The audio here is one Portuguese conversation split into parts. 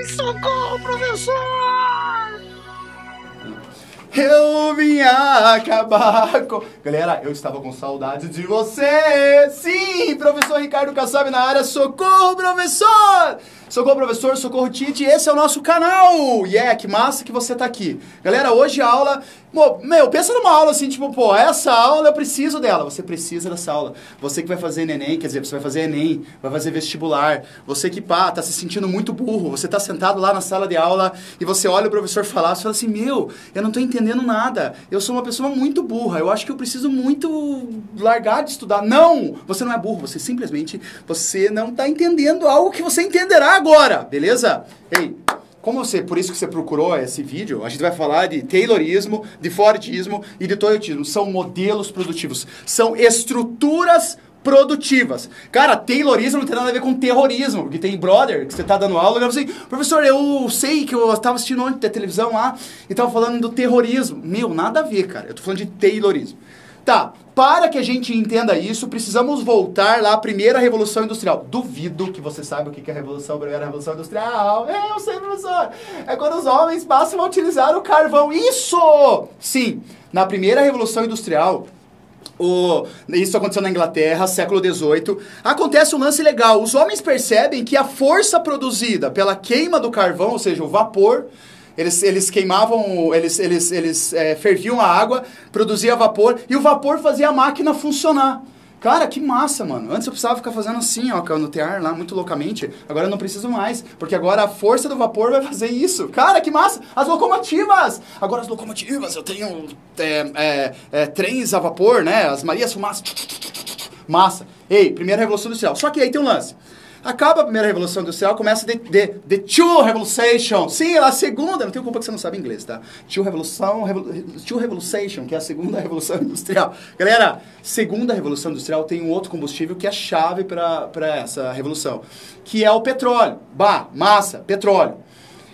Socorro, professor! Eu vim acabar com... Galera, eu estava com saudade de você. Sim, professor Ricardo Kassab na área. Socorro, professor! Socorro, professor, socorro, Tite. Esse é o nosso canal. Que massa que você tá aqui. Galera, hoje a aula... pensa numa aula assim, tipo, essa aula eu preciso dela. Você precisa dessa aula. Você que vai fazer neném, quer dizer, você vai fazer Enem, vai fazer vestibular. Você que, tá se sentindo muito burro. Você tá sentado lá na sala de aula e você olha o professor falar, você fala assim, eu não tô entendendo nada. Eu sou uma pessoa muito burra. Eu acho que eu preciso muito largar de estudar. Não! Você não é burro. Você simplesmente, você não tá entendendo algo que você entenderá agora. Beleza? Ei, por isso que você procurou esse vídeo, a gente vai falar de Taylorismo, de Fordismo e de Toyotismo. São modelos produtivos, são estruturas produtivas. Cara, Taylorismo não tem nada a ver com terrorismo, porque tem brother que você tá dando aula e assim, professor, eu sei que eu tava assistindo ontem da televisão lá e tava falando do terrorismo. Nada a ver, cara. Eu tô falando de Taylorismo. Tá, para que a gente entenda isso, precisamos voltar lá à primeira Revolução Industrial. Duvido que você saiba o que é a primeira Revolução Industrial. Eu sei, professor. É quando os homens passam a utilizar o carvão. Isso! Sim, na primeira Revolução Industrial, isso aconteceu na Inglaterra, século XVIII. Acontece um lance legal. Os homens percebem que a força produzida pela queima do carvão, ou seja, o vapor... Eles queimavam, eles ferviam a água, produzia vapor, e o vapor fazia a máquina funcionar. Cara, que massa, mano. Antes eu precisava ficar fazendo assim, no tear lá, muito loucamente. Agora eu não preciso mais, porque agora a força do vapor vai fazer isso. Cara, que massa. As locomotivas. Agora as locomotivas, eu tenho trens a vapor, né? As Marias Fumaça. Massa. Ei, primeira Revolução Industrial. Só que aí tem um lance. Acaba a primeira Revolução Industrial, começa the Two Revolution. Sim, a segunda, não tenho culpa que você não sabe inglês, tá? Two Revolution, que é a segunda Revolução Industrial. Galera, segunda Revolução Industrial tem um outro combustível que é chave para essa revolução, que é o petróleo. Massa, petróleo.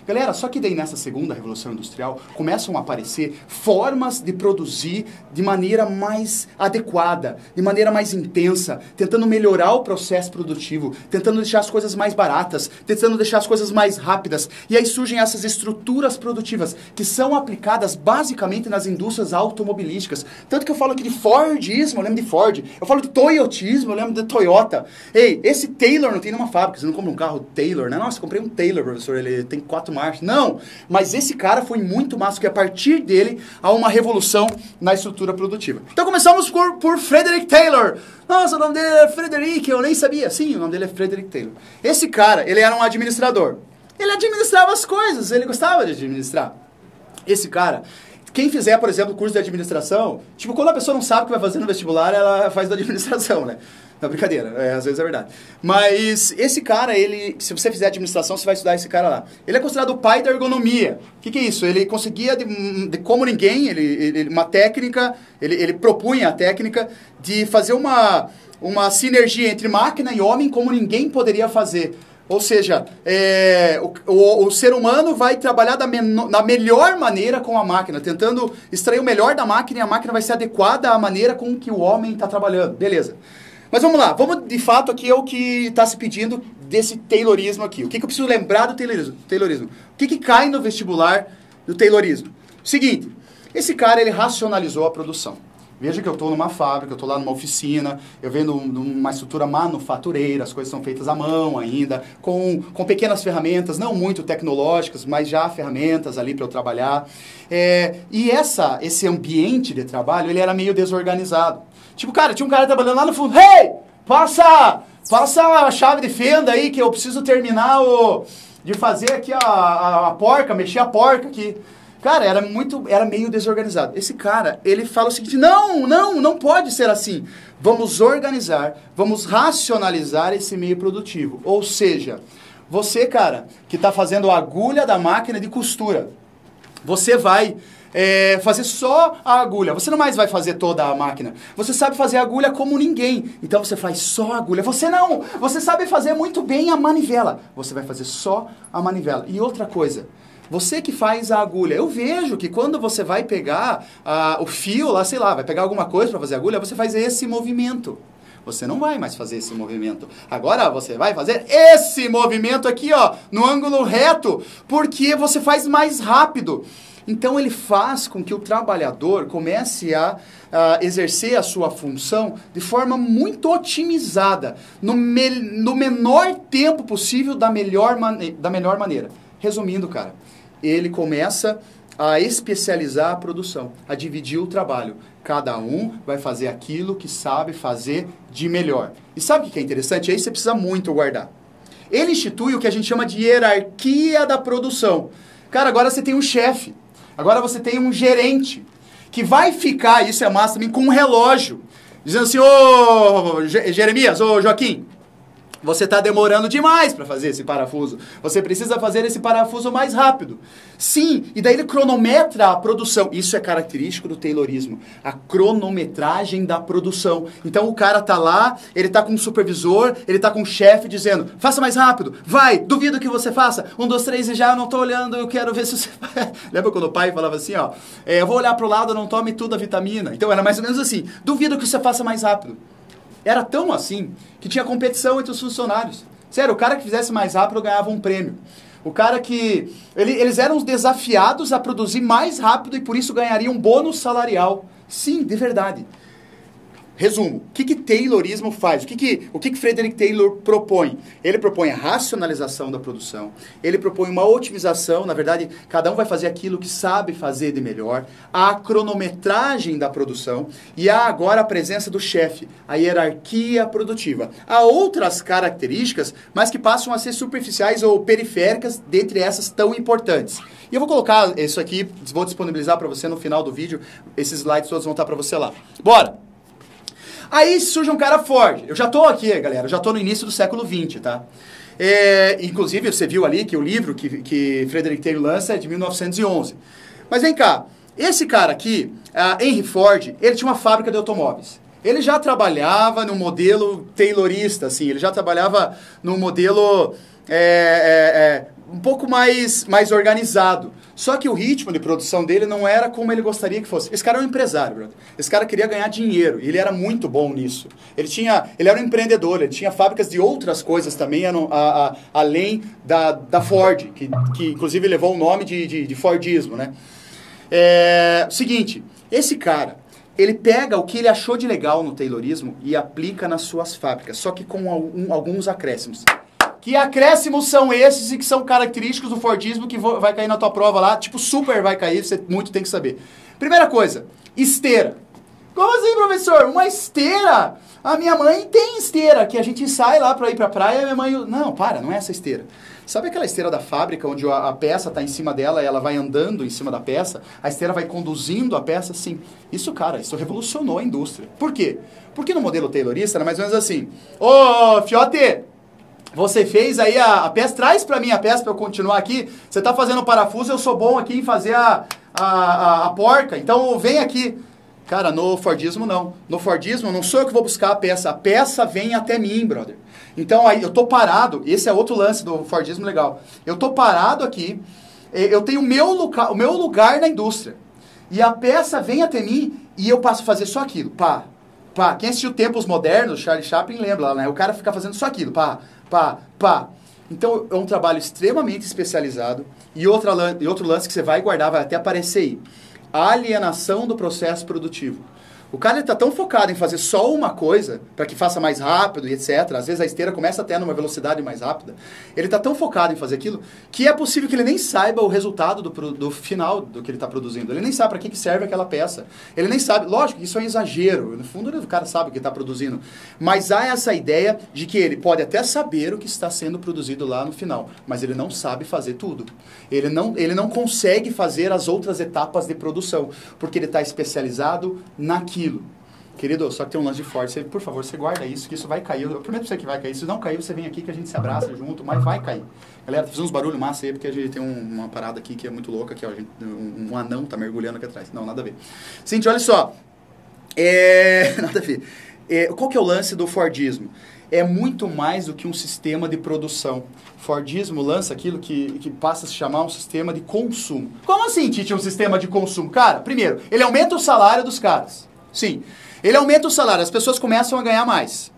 Galera, só que daí nessa segunda Revolução Industrial começam a aparecer formas de produzir de maneira mais adequada, de maneira mais intensa, tentando melhorar o processo produtivo, tentando deixar as coisas mais baratas, tentando deixar as coisas mais rápidas. E aí surgem essas estruturas produtivas que são aplicadas basicamente nas indústrias automobilísticas. Tanto que eu falo aqui de Fordismo, eu lembro de Ford. Eu falo de Toyotismo, eu lembro de Toyota. Ei, esse Taylor não tem numa fábrica. Você não compra um carro Taylor, né? Nossa, eu comprei um Taylor, professor, ele tem 4 marchas. Não, mas esse cara foi muito massa, porque a partir dele há uma revolução na estrutura produtiva. Então começamos por Frederick Taylor. Nossa, o nome dele é Frederick, eu nem sabia. Sim, o nome dele é Frederick Taylor. Esse cara, ele era um administrador. Ele administrava as coisas, ele gostava de administrar. Esse cara... Quem fizer, por exemplo, curso de administração, tipo, quando a pessoa não sabe o que vai fazer no vestibular, ela faz da administração, né? Não, brincadeira, às vezes é verdade. Mas esse cara, se você fizer administração, você vai estudar esse cara lá. Ele é considerado o pai da ergonomia. O que é isso? Ele conseguia, como ninguém, uma técnica, ele propunha a técnica de fazer uma sinergia entre máquina e homem como ninguém poderia fazer. Ou seja, o ser humano vai trabalhar da melhor maneira com a máquina, tentando extrair o melhor da máquina e a máquina vai ser adequada à maneira com que o homem está trabalhando. Beleza. Mas vamos lá, de fato aqui é o que está se pedindo desse Taylorismo aqui. O que eu preciso lembrar do Taylorismo? O que cai no vestibular do Taylorismo? Seguinte, esse cara ele racionalizou a produção. Veja que eu estou numa fábrica, eu estou lá numa oficina, eu venho numa estrutura manufatureira, as coisas são feitas à mão ainda, com pequenas ferramentas, não muito tecnológicas, mas já ferramentas ali para eu trabalhar. E esse ambiente de trabalho, ele era meio desorganizado. Tipo, cara, tinha um cara trabalhando lá no fundo, hey, passa a chave de fenda aí que eu preciso terminar de fazer aqui a porca, mexer a porca aqui. Cara, era meio desorganizado. Esse cara, ele fala o seguinte, não pode ser assim. Vamos organizar, vamos racionalizar esse meio produtivo. Ou seja, você, cara, que está fazendo a agulha da máquina de costura, você vai fazer só a agulha. Você não mais vai fazer toda a máquina. Você sabe fazer a agulha como ninguém. Então você faz só a agulha. Você não. Você sabe fazer muito bem a manivela. Você vai fazer só a manivela. E outra coisa, você que faz a agulha, eu vejo que quando você vai pegar o fio lá, sei lá, vai pegar alguma coisa para fazer a agulha, você faz esse movimento. Você não vai mais fazer esse movimento. Agora você vai fazer esse movimento aqui, ó, no ângulo reto, porque você faz mais rápido. Então ele faz com que o trabalhador comece a exercer a sua função de forma muito otimizada, no menor tempo possível, da melhor maneira. Resumindo, cara, ele começa a especializar a produção, a dividir o trabalho. Cada um vai fazer aquilo que sabe fazer de melhor. E sabe o que é interessante? Aí você precisa muito guardar. Ele institui o que a gente chama de hierarquia da produção. Cara, agora você tem um chefe. Agora você tem um gerente que vai ficar, isso é massa também, com um relógio, dizendo assim, ô Jeremias, ô Joaquim, você está demorando demais para fazer esse parafuso. Você precisa fazer esse parafuso mais rápido. Sim, e daí ele cronometra a produção. Isso é característico do Taylorismo. A cronometragem da produção. Então o cara tá lá, ele tá com um supervisor, ele tá com um chefe dizendo, faça mais rápido, vai, duvido que você faça. 1, 2, 3 e já, eu não tô olhando, eu quero ver se você... Lembra quando o pai falava assim, ó, eu vou olhar pro lado, não tome tudo a vitamina. Então era mais ou menos assim, duvido que você faça mais rápido. Era tão assim que tinha competição entre os funcionários. Sério, o cara que fizesse mais rápido ganhava um prêmio. O cara que... Eles eram desafiados a produzir mais rápido e por isso ganhariam um bônus salarial. Sim, de verdade. Resumo, o que Taylorismo faz? O que Frederick Taylor propõe? Ele propõe a racionalização da produção, ele propõe uma otimização, na verdade, cada um vai fazer aquilo que sabe fazer de melhor, a cronometragem da produção e há agora a presença do chefe, a hierarquia produtiva. Há outras características, mas que passam a ser superficiais ou periféricas, dentre essas tão importantes. E eu vou colocar isso aqui, vou disponibilizar para você no final do vídeo, esses slides todos vão estar para você lá. Bora! Aí surge um cara forte. Eu já estou aqui, galera, eu já estou no início do século XX, tá? Inclusive, você viu ali que o livro que Frederick Taylor lança é de 1911. Mas vem cá, esse cara aqui, Henry Ford, ele tinha uma fábrica de automóveis. Ele já trabalhava no modelo taylorista, assim, ele já trabalhava no modelo um pouco mais Só que o ritmo de produção dele não era como ele gostaria que fosse. Esse cara era um empresário, brother. Esse cara queria ganhar dinheiro, e ele era muito bom nisso. Ele era um empreendedor, ele tinha fábricas de outras coisas também, além da Ford, que inclusive levou o nome de Fordismo, né? Seguinte, esse cara, ele pega o que ele achou de legal no Taylorismo e aplica nas suas fábricas, só que com alguns acréscimos. Que acréscimos são esses e que são característicos do Fordismo que vai cair na tua prova lá, tipo super vai cair, você muito tem que saber. Primeira coisa, esteira. Como assim, professor? Uma esteira? A minha mãe tem esteira, que a gente sai lá pra ir pra praia e minha mãe... Não, não é essa esteira. Sabe aquela esteira da fábrica, onde a peça está em cima dela e ela vai andando em cima da peça? A esteira vai conduzindo a peça? Sim. Isso revolucionou a indústria. Por quê? Porque no modelo taylorista era mais ou menos assim. Ô, fiote, você fez aí a peça, traz pra mim a peça pra eu continuar aqui. Você tá fazendo o parafuso, eu sou bom aqui em fazer a porca, então vem aqui. Cara, no Fordismo não. No Fordismo não sou eu que vou buscar a peça vem até mim, brother. Então aí eu tô parado, esse é outro lance do Fordismo legal. Eu tô parado aqui, eu tenho o meu lugar na indústria. E a peça vem até mim e eu passo a fazer só aquilo, pá. Quem assistiu Tempos Modernos, Charlie Chaplin lembra lá, né? O cara fica fazendo só aquilo, pá. Então é um trabalho extremamente especializado. E outro lance que você vai guardar, vai até aparecer aí. A alienação do processo produtivo. O cara está tão focado em fazer só uma coisa, para que faça mais rápido e etc. Às vezes a esteira começa até numa velocidade mais rápida. Ele está tão focado em fazer aquilo, que é possível que ele nem saiba o resultado do final do que ele está produzindo. Ele nem sabe para que serve aquela peça. Ele nem sabe. Lógico que isso é um exagero. No fundo, o cara sabe o que está produzindo. Mas há essa ideia de que ele pode até saber o que está sendo produzido lá no final. Mas ele não sabe fazer tudo. Ele não consegue fazer as outras etapas de produção. Porque ele está especializado naquilo. Querido, só que tem um lance de forte. Por favor, você guarda isso, que isso vai cair. Eu prometo pra você que vai cair. Se não cair, você vem aqui que a gente se abraça junto, mas vai cair. Galera, fiz uns barulhos massa aí, porque a gente tem uma parada aqui que é muito louca, que ó, um anão tá mergulhando aqui atrás. Não, nada a ver. Gente, olha só. Nada a ver. Qual que é o lance do Fordismo? É muito mais do que um sistema de produção. Fordismo lança aquilo que passa a se chamar um sistema de consumo. Como assim, Tite, um sistema de consumo? Cara, primeiro, ele aumenta o salário dos caras. Sim, ele aumenta o salário, as pessoas começam a ganhar mais.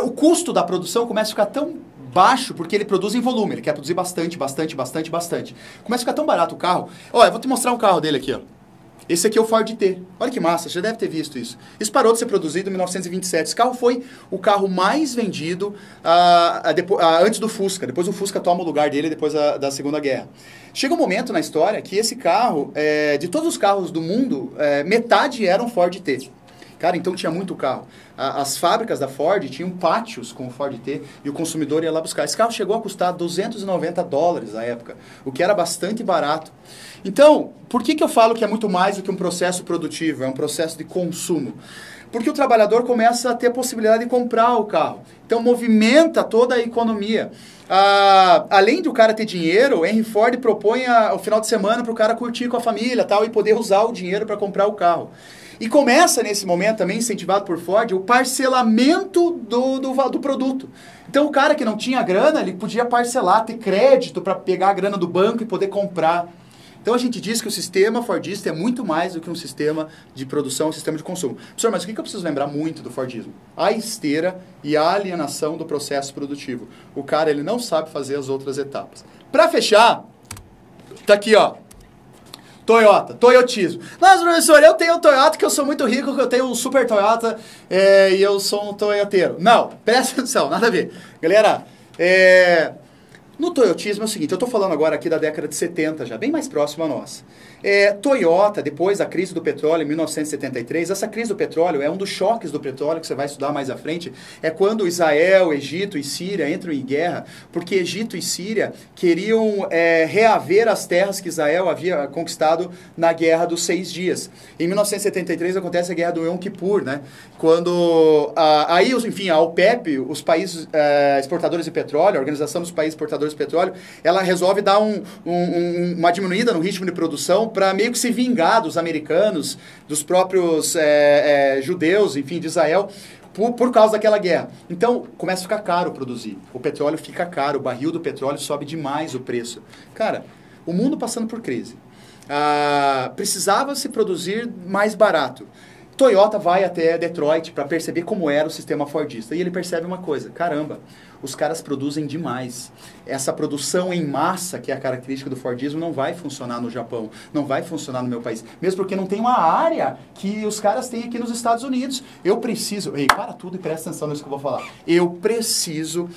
o custo da produção começa a ficar tão baixo, porque ele produz em volume, ele quer produzir bastante. Começa a ficar tão barato o carro. Olha, eu vou te mostrar um carro dele aqui, ó. Esse aqui é o Ford T. Olha que massa, você já deve ter visto isso. Isso parou de ser produzido em 1927. Esse carro foi o carro mais vendido antes do Fusca. Depois o Fusca toma o lugar dele depois da Segunda Guerra. Chega um momento na história que esse carro, de todos os carros do mundo, metade eram Ford T. Cara, então tinha muito carro. As fábricas da Ford tinham pátios com o Ford T e o consumidor ia lá buscar. Esse carro chegou a custar $290 na época, o que era bastante barato. Então, por que eu falo que é muito mais do que um processo produtivo? É um processo de consumo. Porque o trabalhador começa a ter a possibilidade de comprar o carro. Então, movimenta toda a economia. Além do cara ter dinheiro, o Henry Ford propõe o final de semana para o cara curtir com a família tal, e poder usar o dinheiro para comprar o carro. E começa, nesse momento, também incentivado por Ford, o parcelamento do produto. Então, o cara que não tinha grana, ele podia parcelar, ter crédito para pegar a grana do banco e poder comprar. Então, a gente diz que o sistema Fordista é muito mais do que um sistema de produção, um sistema de consumo. Professor, mas o que eu preciso lembrar muito do Fordismo? A esteira e a alienação do processo produtivo. O cara, ele não sabe fazer as outras etapas. Para fechar, tá aqui, ó. Toyotismo. Nossa, professor, eu tenho um Toyota que eu sou muito rico, que eu tenho um super Toyota e eu sou um toyoteiro. Não, presta atenção, nada a ver. Galera, no toyotismo é o seguinte, eu estou falando agora aqui da década de 70 já, bem mais próximo a nós. Toyota, depois da crise do petróleo em 1973, essa crise do petróleo é um dos choques do petróleo que você vai estudar mais à frente, é quando Israel, Egito e Síria entram em guerra, porque Egito e Síria queriam reaver as terras que Israel havia conquistado na Guerra dos 6 Dias. Em 1973 acontece a Guerra do Yom Kippur, né? Quando, enfim, a OPEP, os países exportadores de petróleo, a Organização dos Países Exportadores de Petróleo, ela resolve dar uma diminuída no ritmo de produção para meio que se vingar dos americanos, dos próprios judeus, enfim, de Israel, por causa daquela guerra. Então, começa a ficar caro produzir. O petróleo fica caro, o barril do petróleo sobe demais o preço. Cara, o mundo passando por crise. Precisava se produzir mais barato. Toyota vai até Detroit para perceber como era o sistema Fordista. E ele percebe uma coisa, caramba, os caras produzem demais. Essa produção em massa, que é a característica do Fordismo, não vai funcionar no Japão, não vai funcionar no meu país. Mesmo porque não tem uma área que os caras têm aqui nos Estados Unidos. Eu preciso, para tudo e presta atenção nisso que eu vou falar. Eu preciso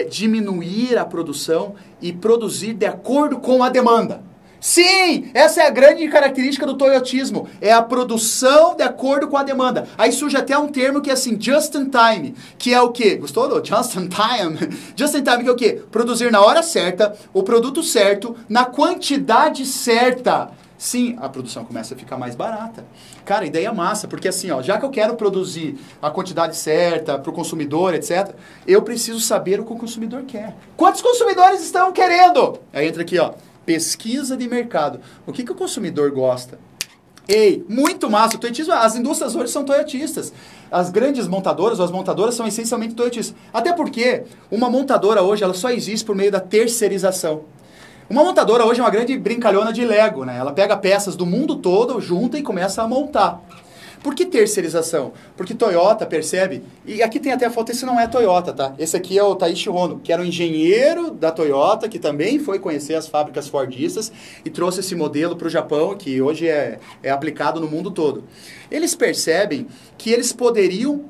diminuir a produção e produzir de acordo com a demanda. Sim, essa é a grande característica do toyotismo, é a produção de acordo com a demanda. Aí surge até um termo que é assim, just in time, que é o quê? Gostou do just in time? Just in time que é o quê? Produzir na hora certa, o produto certo, na quantidade certa. Sim, a produção começa a ficar mais barata. Cara, ideia massa, porque assim, ó, já que eu quero produzir a quantidade certa para o consumidor, etc., eu preciso saber o que o consumidor quer. Quantos consumidores estão querendo? Aí entra aqui, ó. Pesquisa de mercado. O que o consumidor gosta? Muito massa. O toyotismo, as indústrias hoje são toyotistas. As grandes montadoras, ou as montadoras, são essencialmente toyotistas. Até porque uma montadora hoje, ela só existe por meio da terceirização. Uma montadora hoje é uma grande brincalhona de Lego, né? Ela pega peças do mundo todo, junta e começa a montar. Por que terceirização? Porque Toyota percebe, e aqui tem até a foto, esse não é Toyota, tá? Esse aqui é o Taiichi Ohno, que era um engenheiro da Toyota, que também foi conhecer as fábricas Fordistas e trouxe esse modelo para o Japão, que hoje é aplicado no mundo todo. Eles percebem que eles poderiam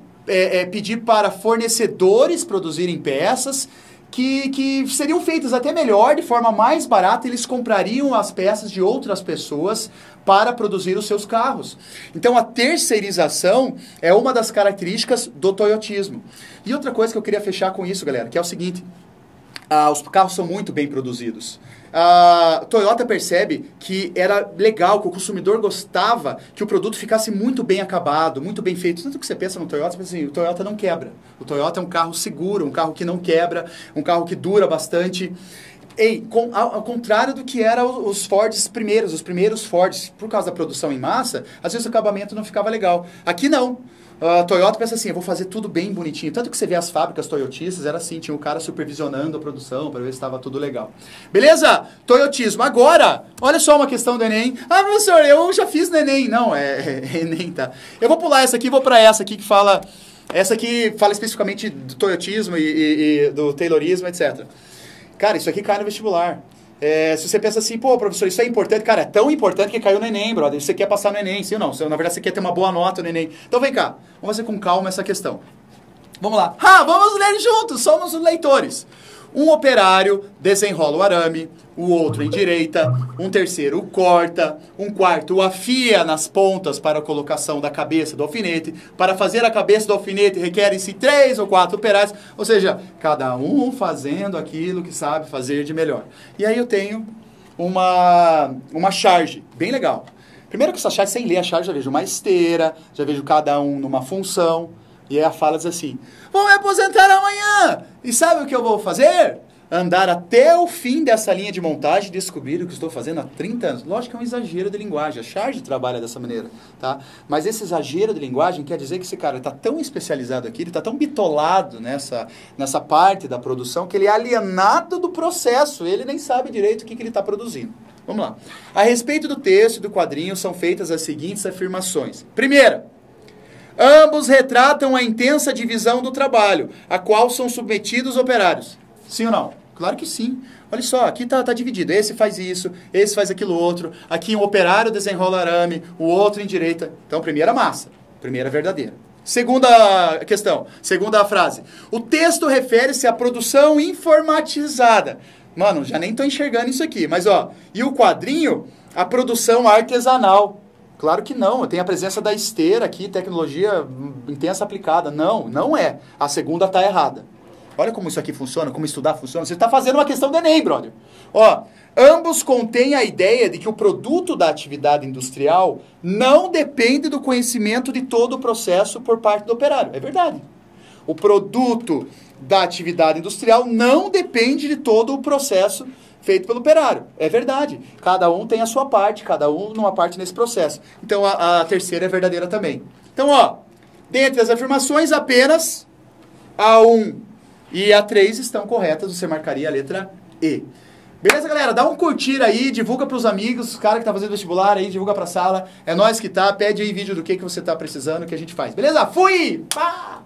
pedir para fornecedores produzirem peças que seriam feitas até melhor, de forma mais barata, eles comprariam as peças de outras pessoas para produzir os seus carros. Então, a terceirização é uma das características do toyotismo. E outra coisa que eu queria fechar com isso, galera, que é o seguinte, os carros são muito bem produzidos. A Toyota percebe que era legal, que o consumidor gostava que o produto ficasse muito bem acabado, muito bem feito. Tanto que você pensa no Toyota, você pensa assim, o Toyota não quebra. O Toyota é um carro seguro, um carro que não quebra, um carro que dura bastante. Ao contrário do que eram os Fords primeiros, os primeiros Fords, por causa da produção em massa, às vezes o acabamento não ficava legal. Aqui não. A Toyota pensa assim, eu vou fazer tudo bem bonitinho. Tanto que você vê as fábricas toyotistas, era assim, tinha um cara supervisionando a produção para ver se estava tudo legal. Beleza? Toyotismo. Agora, olha só uma questão do Enem. Professor, eu já fiz no Enem. Não, é Enem, tá? Eu vou pular essa aqui e vou para essa aqui que fala Essa aqui fala especificamente do toyotismo e do taylorismo, etc. Cara, isso aqui cai no vestibular. Se você pensa assim, pô, professor, isso é importante. Cara, é tão importante que caiu no Enem, brother. Você quer passar no Enem, sim ou não? Na verdade, você quer ter uma boa nota no Enem. Então vem cá, vamos fazer com calma essa questão. Vamos lá. Vamos ler juntos, somos os leitores. Um operário desenrola o arame, o outro endireita, um terceiro o corta, um quarto o afia nas pontas para a colocação da cabeça do alfinete. Para fazer a cabeça do alfinete requerem-se 3 ou 4 operários, ou seja, cada um fazendo aquilo que sabe fazer de melhor. E aí eu tenho uma charge, bem legal. Primeiro que essa charge, sem ler a charge, já vejo uma esteira, já vejo cada um numa função. E aí a fala diz assim, vou me aposentar amanhã! E sabe o que eu vou fazer? Andar até o fim dessa linha de montagem e descobrir o que estou fazendo há 30 anos. Lógico que é um exagero de linguagem, a charge trabalha dessa maneira, tá? Mas esse exagero de linguagem quer dizer que esse cara está tão especializado aqui, ele está tão bitolado nessa parte da produção, que ele é alienado do processo, ele nem sabe direito o que ele está produzindo. Vamos lá. A respeito do texto e do quadrinho são feitas as seguintes afirmações. Primeira, ambos retratam a intensa divisão do trabalho, a qual são submetidos operários. Sim ou não? Claro que sim. Olha só, aqui tá dividido. Esse faz isso, esse faz aquilo outro. Aqui um operário desenrola arame, o outro endireita. Então, primeira massa, primeira verdadeira. Segunda questão, segunda frase. O texto refere-se à produção informatizada. Mano, já nem tô enxergando isso aqui, mas ó. E o quadrinho, a produção artesanal. Claro que não, tem a presença da esteira aqui, tecnologia intensa aplicada. Não, não é. A segunda está errada. Olha como isso aqui funciona, como estudar funciona. Você está fazendo uma questão do Enem, brother. Ó, ambos contêm a ideia de que o produto da atividade industrial não depende do conhecimento de todo o processo por parte do operário. É verdade. O produto da atividade industrial não depende de todo o processo feito pelo operário. É verdade. Cada um tem a sua parte, cada um numa parte nesse processo. Então, a terceira é verdadeira também. Então, ó, dentre as afirmações, apenas a 1 e a 3 estão corretas. Você marcaria a letra E. Beleza, galera? Dá um curtir aí, divulga pros amigos, o cara que tá fazendo vestibular aí, divulga pra sala. É nós que tá, pede aí vídeo do que você tá precisando, que a gente faz. Beleza? Fui! Pá!